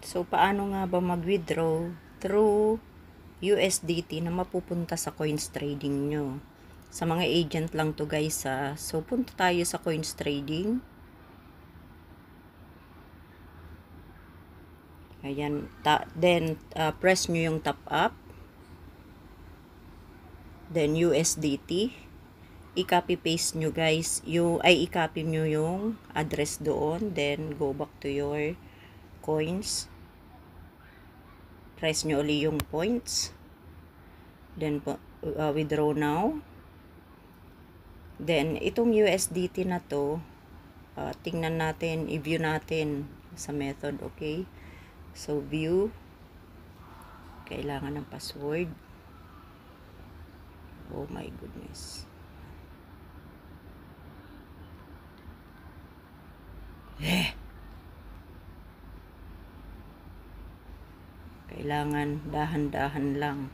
So, paano nga ba mag-withdraw through USDT na mapupunta sa coins trading nyo? Sa mga agent lang to guys ha. So, punta tayo sa coins trading. Ayan. Then, press nyo yung top up. Then, USDT. I-copy paste nyo guys. I-copy nyo yung address doon. Then, go back to your coins. Press nyo ulit yung points. Then, withdraw now. Then, itong USDT na to, tingnan natin, i-view natin sa method, okay? So, view. Kailangan ng password. Oh my goodness. Kailangan dahan-dahan lang.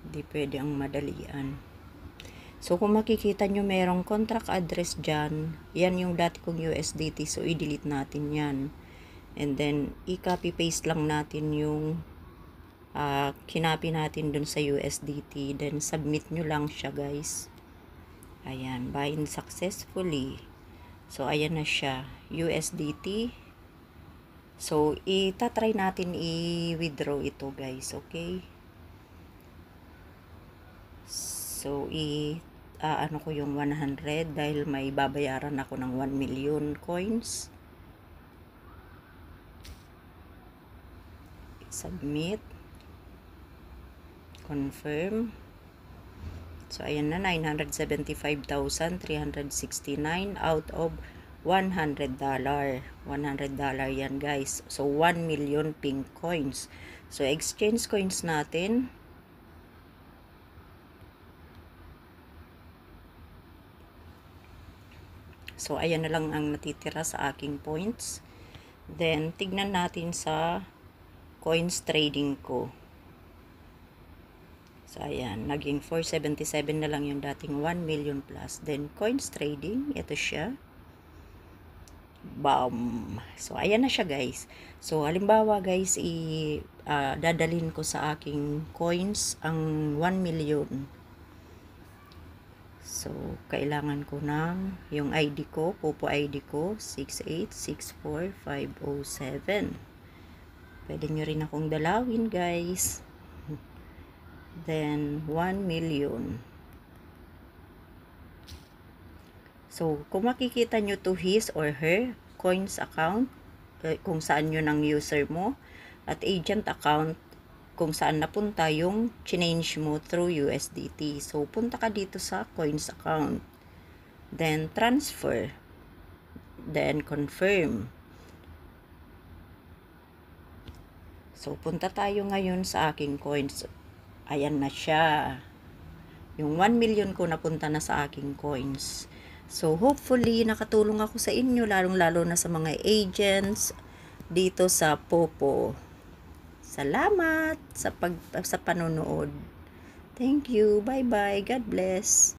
Hindi pwede ang madalian. So, kung makikita nyo merong contract address dyan, yan yung dati kong USDT. So, i-delete natin yan. And then, i-copy paste lang natin yung kinapi natin dun sa USDT. Then, submit nyo lang siya guys. Ayan, bind successfully. So, ayan na siya. USDT. So, itatry natin i-withdraw ito guys. Okay? So, ano ko yung 100 dahil may babayaran ako ng 1 million coins. Submit. Confirm. So, ayan na, 975,369 out of $100. $100 yan guys. So, 1 million pink coins. So, exchange coins natin. So, ayan na lang ang natitira sa aking points. Then, tignan natin sa coins trading ko. So, ayan. Naging 477 na lang yung dating 1 million plus. Then, coins trading. Ito siya. Bam! So, ayan na siya guys. So, halimbawa guys, dadalhin ko sa aking coins ang 1 million. So, kailangan ko ng yung ID ko, Popo ID ko, 6864507. Pwede nyo rin akong dalawin, guys. Then, 1 million. So, kung makikita nyo to his or her coins account, kung saan yun ang user mo, at agent account, kung saan napunta yung change mo through USDT. So, punta ka dito sa coins account. Then, transfer. Then, confirm. So, punta tayo ngayon sa aking coins. Ayan na siya. Yung 1 million ko napunta na sa aking coins. So, hopefully, nakatulong ako sa inyo, lalong-lalo na sa mga agents dito sa Popo. Salamat sa panonood. Thank you. Bye-bye. God bless.